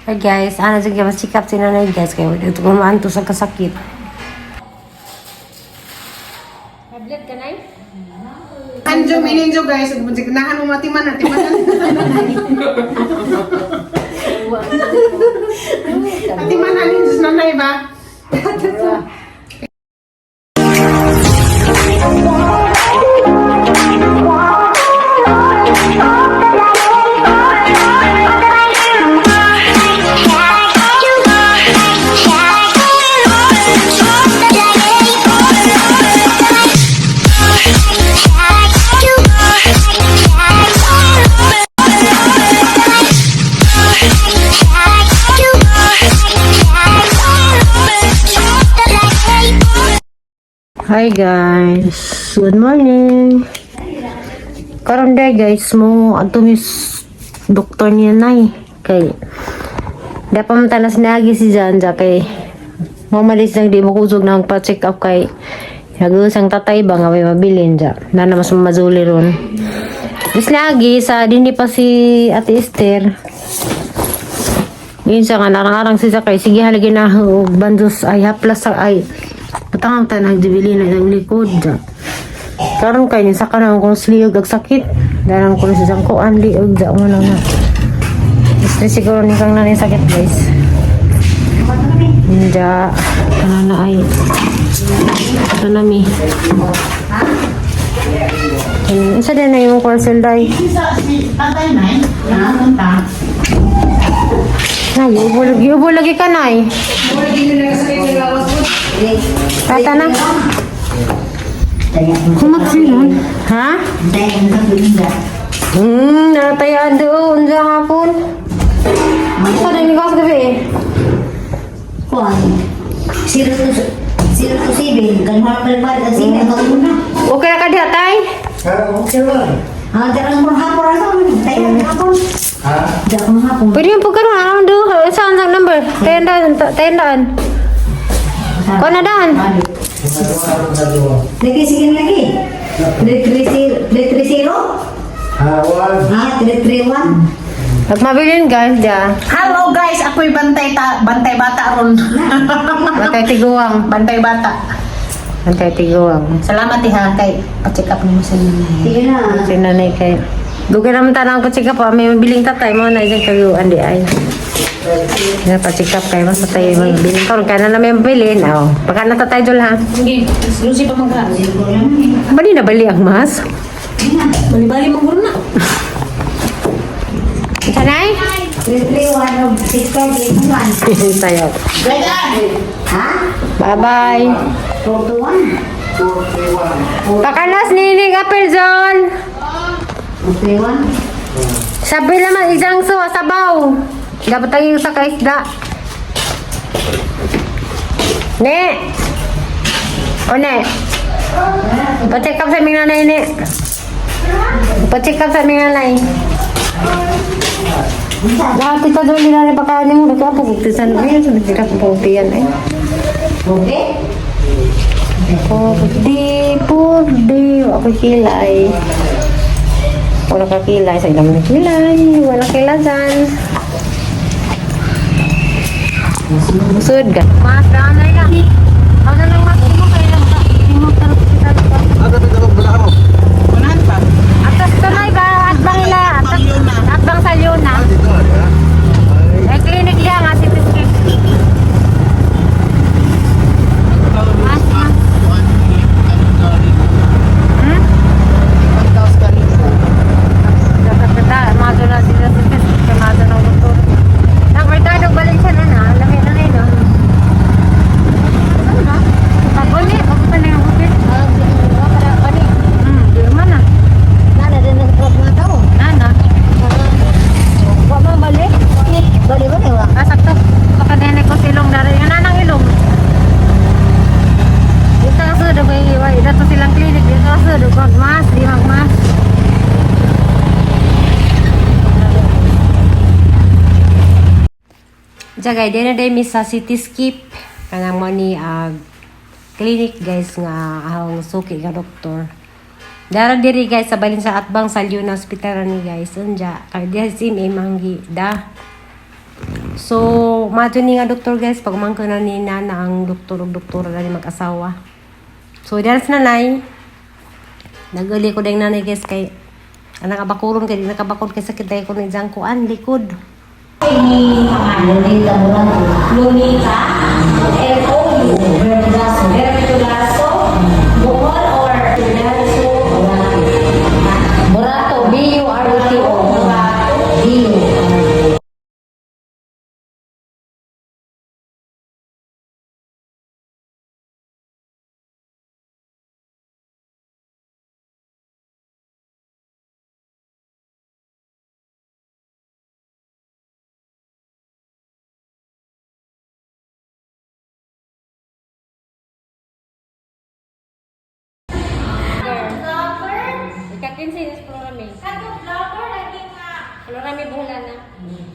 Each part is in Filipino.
Hi guys, ano sige mas sikap si nanay guys kaya ito kumaan to sa kasakit. Tablet ka nay? Anjo mininjo guys, nahan mo matiman natin. Matiman natin sa nanay ba? Hi guys, good morning. Karon day guys mo ato mis doktor niya nay kay dapat man tanas nagi si Janja kay mamalis lang di mo kusog nang pa-check up kay nagusang tatay ba nga may mabilin dya na mas mazuli ron. Bis lagi sa dindi pa si Ate Esther. Yun siya nga narang-arang siya kay sige halagi na bandos ay haplas ay patang tayo nagbibili na yung likod dyan. Karon kay ni sa kanang kung sliyog ag sakit. Darang ko sa sangkuan liog dyan mo lang na. Stress siguro ni kang nanay sakit guys. Hindi. Ano na ay. Ito na mi. Isa din na yung parcel day. Nay, iubo lagi ka nay. Tata na. Kumaksin ha? Natayaan doon sa hapon. Saan na yung gas gabi eh? Kuan. 027. Kan harap balik-balik at sini atau muna. Okay na ka di atay? Jarang menghapur atau tayo menghapur. Jarang menghapur. Pwede yung pagkaroon. Anong do? Saan ang number? Tayandaan. Kau na daan? Lagi sikit lagi. 330. 331. Pag mabilin guys dyan. Hello guys, ako'y bantay bata ron. Bantay tiguang. Bantay bata. Bantay tiguang. Salamat ha kay pa-check up mo sa nanay. Sige na. Si nanay kayo. Dugay naman tanang ko check up pa. May mabiling tatay mo na isang kagawaan di ay. Pa-check up kayo. Mas tatay mo mabiling. Karoon kaya na may mabilin. Pagka natatay dyan ha. Sige, Lucy pa magka. Bali na bali ang mas. Bali-bali mo na. Sanay? 331 of 6.81. Tayo. Ha? Bye-bye. 421. Pakalas nining apel zon. 431. Sabi naman isang suwa sabaw. Dapat tayo sa kaisda. Ne. O ne. Pa-check up sa aming nanay ne. Pa-check up sa aming nanay. Lahat ito doon nila na baka niyong nagkapagutisan. Ayun, sa nagkapagutian eh. Okay? Purdi. Ako kilay. Wala ka kilay. Sa ilang kilay. Wala kilasan. Busod ka. Mas ganay lang. Ako na lang mas mo kayo lang ka. Hindi mo tarap kita ka. Unahan pa. Atas tunay ba? Atbang ila. Atbang sa Lyona. Eh, klinik liya nga si Piskip. Mas. Dapat kita. Mazo na sila si Piskip. Kaya mazo na doktor. Nang balik siya na na. Lamig na ngayon. Ano na? Pag-uli. Pag-uli na yung bukit. Di mana? Nada din nag-drop na tao. Nana. Huwag mo balik. Balik-balik wak. Sakto. Baka nene ko silong dari. Yan na ng ilong. Dito ka sudo. Dito silang klinik. Dito ka sudo. Mas. Di magmas. Jagay, din na day miss sa city skip. Kanang mo ni clinic guys nga ahong suki ka doktor. Dara diri guys sa balin sa Atbang sa Lyona Hospital ni guys. Unja kay di sim manggi da. So, madyo ni nga doktor guys, pag umangka na ni na ang doktor o doktora na mag-asawa. So, diyan sa nanay, nag-uli ko din nanay guys kay nakabakuron kay nakabakod kay sakit dahil ko ng isang kuan, likod. Ini pangalan nila Lunita, L-O-U, Vertulaso, Bohol or Tulaso, Burato, B-U-R-A-T-O, B-U-R-A-T-O. Ikakinsin is Florami. Satu vlogger lagi nga. Florami bulan na.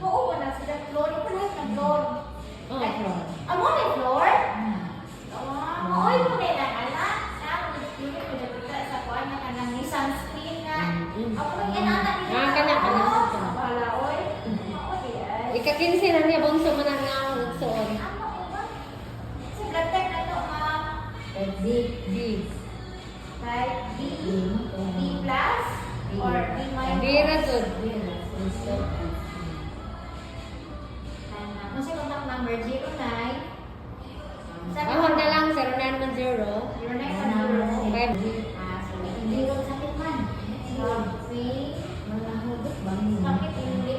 Oo, wala sila floor. Ito na yung floor. Oh, floor. Amo na yung floor? Oo, ito na yung anak. Sa mag-spirit ko na sa kuwan na kanang ni sunscreen nga. Ako yung inata nila. Ah, kanya. Wala, oy. Oo, diyan. Ikakinsin na niya bangso man nga ang nagsuon. Ano ko ba? Sa blood type na to, ma'am. B. Type B, B plus, or B minus. Bira good. Ano siya contact number? 09. Ahon na lang 0910. 0910. Five. Zero sakit man. Three. Sakit hindi.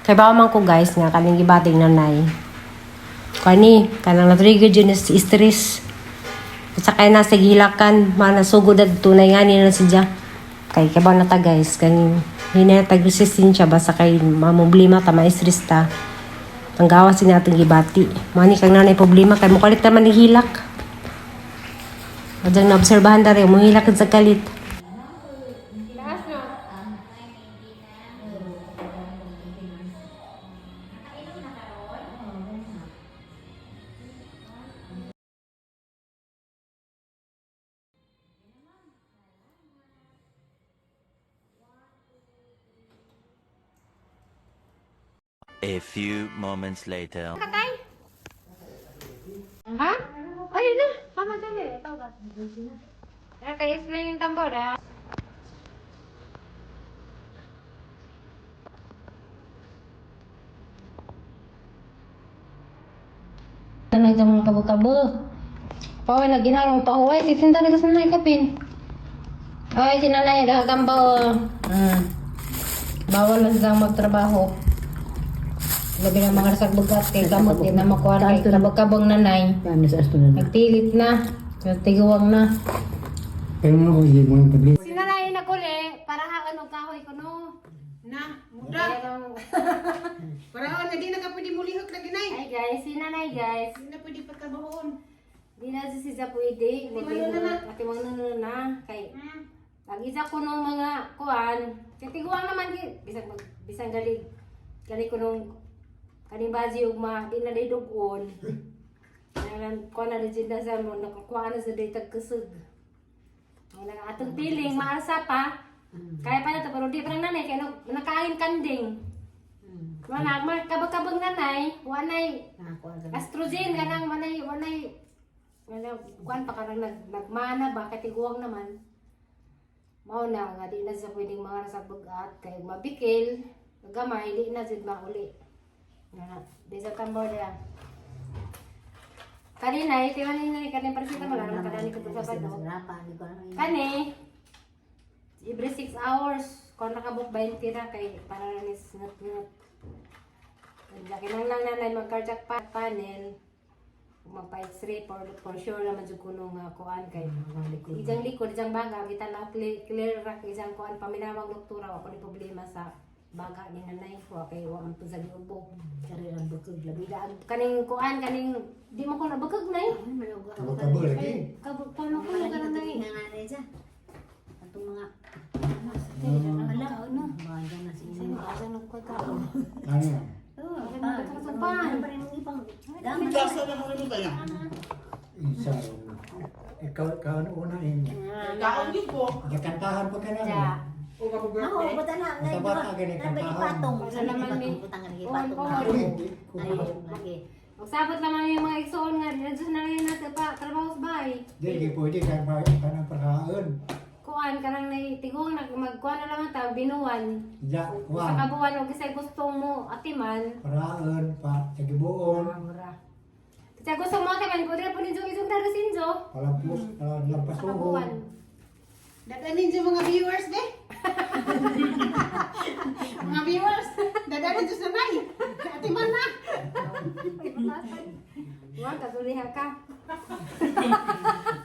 Kay ba man ko guys nga kaning gibating nanay. Kani kanang na-trigger dyan is stress. At saka na sa gilakan, manasugod at tunay nga nila siya. Kay kabaw na ta guys, kaning hinatag resistensya ba sa kay mamoblema ta ma-stress ta. Ang gawas sila atong gibati. Mani kang nanay problema kay mo kalit naman ni hilak. Adjang naobserbahan ta rin, mo hilak sa kalit. A few moments later. Ha? Ayun na. Mama dali. Tawag. Kaya-explain yung tambor ha. Tanay sa mga kabo-kabo. Paway na ginarong pa huway. Titinta na kasi na ikapin. Ay, sinalay. Gagambaw. Bawal lang silang magtrabaho. Labi ng mga rasak bugat kay kamot din na makuha kay kabag-kabang nanay. Nagtilit na. Nagtiguwang na. Pero mo ko hindi mo yung pagli. Sinalay na kuli para hakan og kahoy ko no. Na, muda. Paraon na di na ka pwede mulihok na ginay. Ay guys, sinanay guys. Di na pwede pagkabahoon. Di na siya pwede. Ati mga na. Kay nag-isa ko nung mga kuan. Tiguwang naman bisang galig. Galing ko nung kaning bazi ugma di na day dugon. Kuan na legenda sa mo nakakuha na sa day tagkusog. Ay atong piling maarsa pa. Kaya pa na to pero di pa nanay kay nakain kanding. Wala kabag-kabag nanay, wanay estrogen kanang wanay kuan pa kanang nagmana ba katiguang naman. Mao na nga di na sa pwedeng mga sa bugat kay mabikil, gamay di na jud mauli. Di sa tambor dia. Kanina, ito yung kanina parisita mo lang kadali ko sa pado. Kani, every 6 hours, kung nakabuk 20 na kay para na ngut-ngut. Laki lang nanay mag-cardiac panel, magpa-x-ray for sure naman dyan kuno nga kuan kay isang likod, isang baga, kita na clear ra isang kuan paminawang doktora, ako ni problema sa baga ni nanay wa kay wa man sa giubo. Kari lang bukog labi daan. Kaning kuan kaning di mo ko na bukog nay. Kabul lagi. Kabog paano ko na nanay. Atong mga Ala ano? baga na si Sino asa nang ko ta? Ano? Dami Gasa na mga lupa yan. Isa. Ikaw ano una yun. Kaon din ko. Nakantahan pa ka na. Ja. O ka Oo, birthday. bata na. Sa bata ganit Nabili kantahan. patong. Salaman, min. Putang lagi Oo, patong. oo. Lagi. Magsabot naman yung mga igsoon nga dito na rin natin pa trabaho sa bahay. Di pwede ka ng parhaan. Kuan kanang naitigong magkuan na lang ta binuwan. Ja, Sa wan. kabuan og kisay gusto mo atiman. Parhaan pa sa gibuon. Mura. Kasi gusto mo atiman ko dira po ni Jung Darasinjo. Palampos, Sa lampasuho. kabuan. Dadanin sa mga viewers, be. Mga viewers, dadanin sa sanay. Ate man na. Wa kasuliha ka.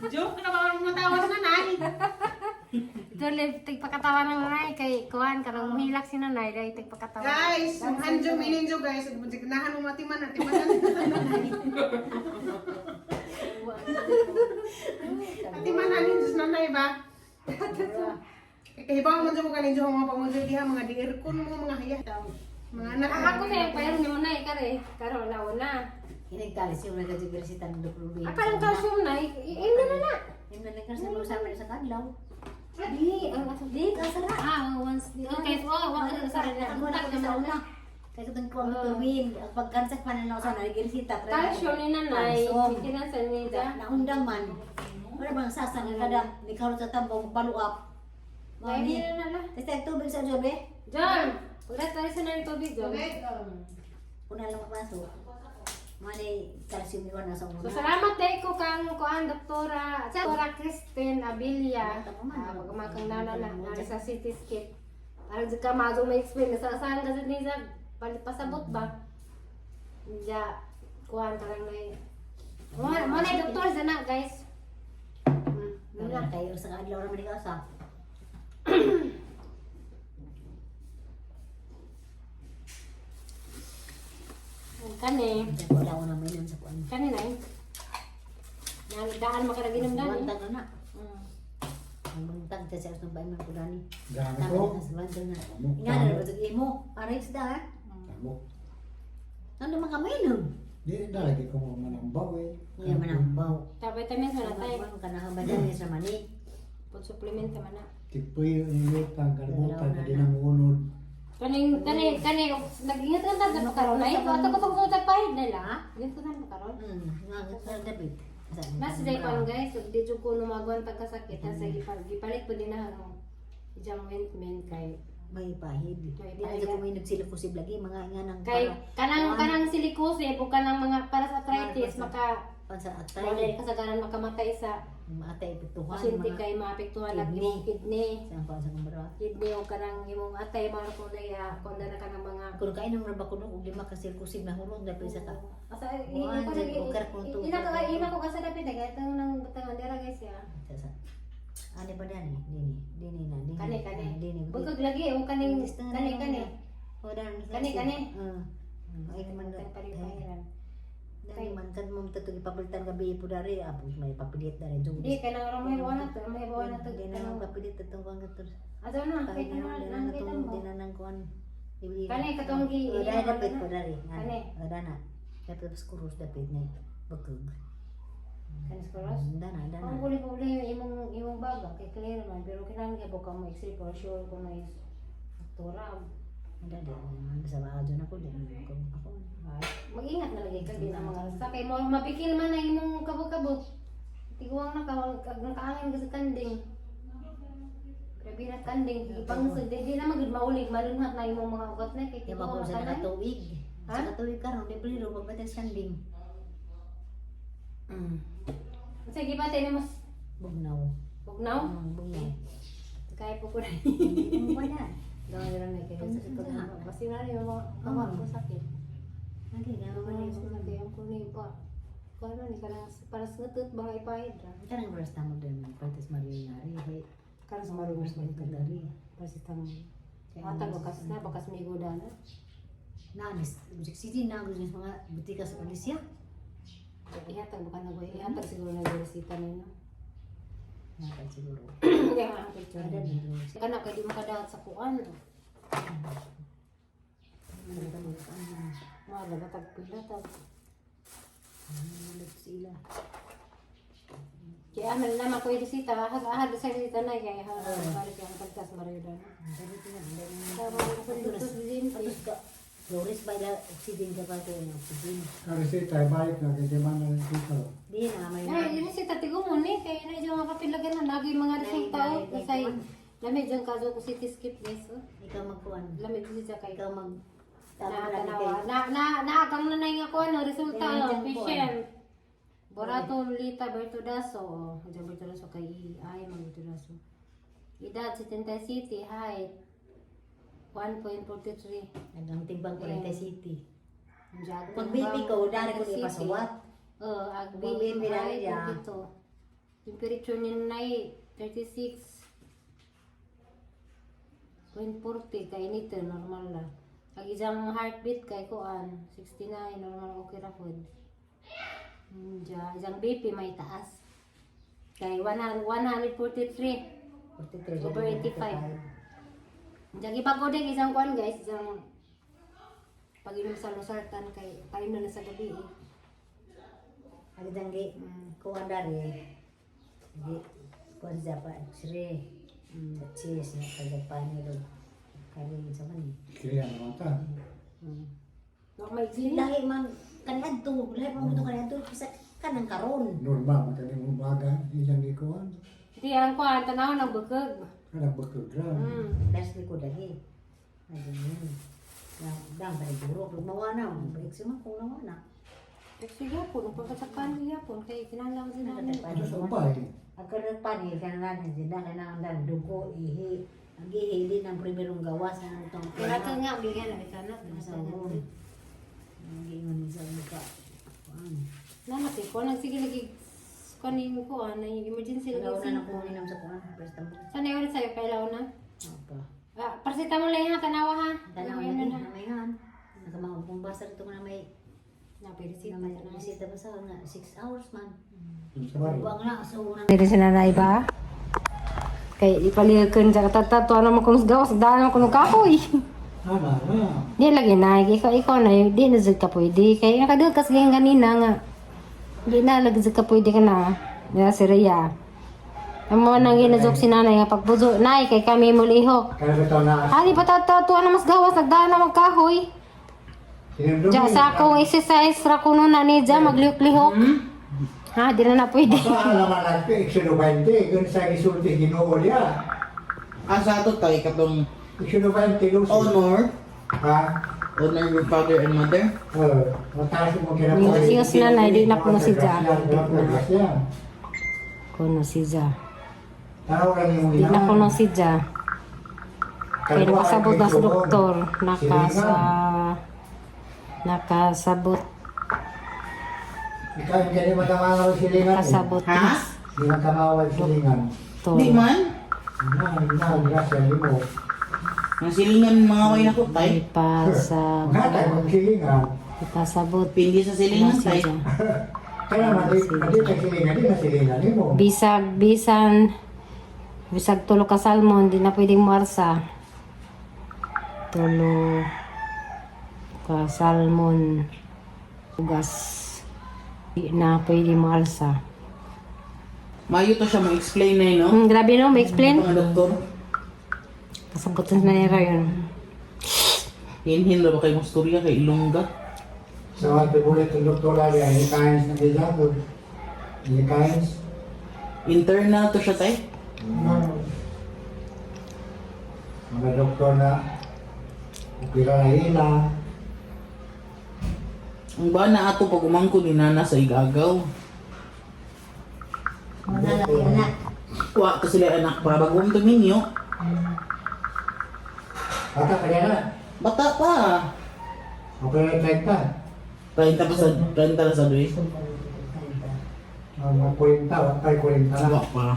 Joke na ba mga tawa sa nanay? Dole tigpakatawa ng nanay kay kuan karang mahilak si nanay dai tigpakatawa. Guys, yung anjo mininjo guys, ganahan mo matiman na, timan na. Atiman na ninjo sa nanay ba? Kahibaw mo dyan mo kaninjo mga pamudyo diha, mga diirkon mo, mga haya. Mga anak. Ako sa pero ni mo nay kare karon laon na. Hinagkalisyon na kasi grasitan ng Dr. Akarang calcium na ina na. Yung nalagyan sa lusa pa sa kadlaw. Di ang Di, kasara. once okay so wa sa Ako na ako sa una. Kasi itong kong tuwin, pagkansak pa na sa naligirisita. calcium ni nanay kinasan ni da. Naundang man. Wala bang sasang kada, di karot sa tambong paluap. Nay di na la. Kasi ang tubig sa job eh. John, ulat tayo sa nang tubig John. Una lang mapasok. Mali, calcium yun nasa una. So salamat day ko kang kuan doktora Christine Abilia. Magmakang nana na sa city skip. Aron ka mazo may explain sa saan ka ni sa pasabot ba? Ja kuan karang nay. Mo na doktor sana guys. Wala kayo sa adlaw naman ikaw sa. Kani, Wala ko naman yun sa kuan. kani nay. Daan makaraginom dani. Buwantag na. Ang buwantag sa sa bayan ng kulani. Gamit Tama ko. na sa buwantag na. Amo, Nga na rin sa imo. Para yung sida ha. Amo. Ano mga kaminom? Di na lagi ko manambaw eh. Hindi man ang baw. Ta vitamins na tay. Ano ka nakabadan sa mani. Pud supplement ka man na. Tipoy yung utang, kalimutan na din ang unod. Kani nag-ingat ka ta sa karon ay ato ko tong tagpahid nila. Ingat ko ta karon. Nga sa David. Mas day kon guys, ug di jud ko numagwan pagkasakit sa gipalit pud din na ano. Ijang ointment kay May pahid. Di na ko may nagsilufusib lagi mga nga nang kay kanang silikose ug kanang mga para sa arthritis maka pansa wala atay. kasagaran makamatay sa Atay pituhan pasyente kay maapektuhan ang kidney. imong kidney. Sa pansa kumbara. Kidney o kanang imong atay mga ko na kung na kanang mga Kung kainom ra ba kuno og lima ka silkusib na hulog dapat sa ka. asa ina ko kasi dapat kay itong nang butangan dira guys ya. Sa. Ani pa dani? Dini na. Kani. Dini. Bukod lagi o kaning kani. O dan. Kani. Ay man Kani pa rin pangiran. Dahil man kan mo tatug ipabalitan gabi po dari apos may papilit dari jud. Di kay nang may bawa na to, may bawa na to. Di na lang papilit atong kuan gatos. Ato na kay Kaya nang na nang kita natong mo. di na nang kuan. Ibili. Kani, katong gi- O dahil dapat po dari. Kani. O dana. Dapat pas kurus dapat na. Bakug. Kani skolas. Dana. Ang kuli imong baga kay clear man pero kinahanglan gyud ka mo x-ray for sure kung na is doktora. Ada di. Sa mga dyan ako din. Ako. Mag-ingat na lagi ka din ang mga sakay mo mapikil man na imong kabot-kabot. Tiguang na kaangin ka sa kanding. Grabe na kanding ipangsud di na magud maulig malunhat na imong mga ugat na kay Di ba tiguang po sa na nakatuig? Ha? Sa katuig karon di pwede ro pagbatay sanding. Sige pa tayo mas Bugnaw. bugnaw. Bugnaw. Kaya po ko na. Hindi mo pa yan. Gawin lang na kayo sa ito na. Kasi na rin yung mga ko sakit. Lagi na Ano naman man yung yung sakit yung kunin pa. Kung ano ni kanang para sa ngatut bang ipahid ra. Karang beras tamo din. Pagkas marinari. Karang sa marunong Beras may kadari. Kasi tang Matag bakas migoda na. Nangis, sisi nangis ng mga butika sa Alicia. Ihatag bukan na boy. Ihatag siguro na resita nino. Nakal siguro. Kaya nga ang picture. Ada dito. Kana kay di mo kadawat sa kuan. Wala ba tag pila tag. Nalit sila. Kaya amal naman ko isita, ahad sa isita na kaya balik ang pagkas mariudan. Dito na. Tama ko sa din Patus ka. Flores by the oxygen ka pa ko ng oxygen. Kasi siya tayo balik na kaya man na dito. Di na may Ay, yun si tatigo mo ni kaya na yung mapapilagan na lagi mga resulta kasi lamig yung kaso ko city skip guys. ikaw magkuan. Lamig ko siya kay Ikaw mag tanawa. Naagang na yung ako ano resulta patient. Borato Lita Bertudaso. Diyan Bertudaso kay ay mga Bertudaso. Edad 70 city height 1.43. Nagang timbang 40 city. Pag Pag baby ko, dari ko ipasawat. Ag Pag baby baby dari ay niya. ito. Temperature niya na 36.40 kay nito normal na. Ang isang heartbeat kay kuan 69 normal okay ra pod. Isang BP may taas. Kay 143 43 over 85. Jagi bago din isang kuan guys, isang pag-inom sa losartan kay painom na sa gabi. Agi danggi kuan dari. Di kuan sa pa X-ray. Cheese na pagpapan nilo. Kali sa man. Kaya naman ta. No may gili. Lahi man kanadto, lahi man mo kanadto sa kanang karon. Normal, mataling umaga, ilang ikuan. Di ang kuan tanaw ng bukog. Kada bakagran. Das ko dagi. Agi ni. Dang pa duro pag mawana mo, balik si man kung nawana. Sige po, nung pagkasakan niya po, kay kinalang din namin. Ano sa ubay? Ang panil kanan sila kanang dan dugo ihi. Ang ihi din ang primerong gawas ng itong Kaya ka nga, bigyan na ikanak. sa mo. Ang gingon sa muka. Kuan. Nanati ko, nagsige lagi kanin ko, na yung emergency lagi Ilaw na sin. nang kuminom sa kuan. Presta mo. Sana yun sa'yo, kailaw na. Apa? Parsita mo lang ha, tanawa ha. Tanaw Ayun na na. namayan. Nakamang pumbasa dito na may Napirisita. na may bisita pa sa nga 6 hours man. Sa bari. Buang na sa unang Dito si nanay ba? Kay ipalihakan sa katatato naman kung gawas, daan naman kung kahoy. Ana, na. Di lagi na, ikaw na, di na zig ka pwede. Kaya nakadulkas ganyan ganina nga. Di na lagi zig ka pwede ka na. Nila si Rhea. Ang mga nang ginazok si nanay nga pagbuzo. Nay, kay kami mulihok. Kaya bitaw na. Hali pa tato, na mas gawas, nagdaan na magkahoy. Sinundong Diya sa akong exercise, ra kuno na ni Diya, maglihok-lihok. Ha, di na pwede. Baka alaman natin, iksunubante, kung sa isulti ginoo niya. Asa ato tayo katong Iksunubante, lusi. honor, Ha? honor your father and mother. Mataas mo kina Yung siyos nanay, di na kuno si Diya. Diya. Kuno si Diya. Tanaw lang yung Di na kuno si Diya. Kaya nakasabot na sa doktor. Nakasabot. Ikaw yung kaya matamawal silingan. Nakasabot Ha? na. Hindi matamawal silingan. Di man. Grasya, limo. Ang silingan mga way na ko tay. Ngata yung silingan. Ipasabot. Pindi sa silingan Si tay. Diya. Kaya mali sa silingan, di na silingan limo. Bisag tulo ka salmon, di na pwedeng marsa. Tulo ka salmon. Ugas. Di na pwedeng marsa. Mayo to siya mo-explain na yun, no? Grabe no, may explain. Mga doktor. Kasabutan na nila yun. Hinhin na ba kayo mong storya kay Ilongga? Sa mga pibulit ng doktor lagi, ang ikains na gizapod. Ang ikains. Internal to siya tay. Mga doktor na upira na hila. Ang ba na ato pag umangko ni Nana sa igagaw. Wala na kay anak. Wa ka sila anak para bagong tuminyo. Bata ka niya na. Bata pa. Okay na type ka. 30 na sa duwi. Mga 40, wag tayo 40 na. Wa pa.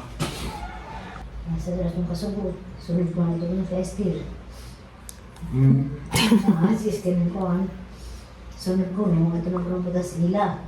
Nasa diras mong kasubot. Sunod ko na ito ng first year. Assist din ko. Sunod ko, no? Ito na butas ila.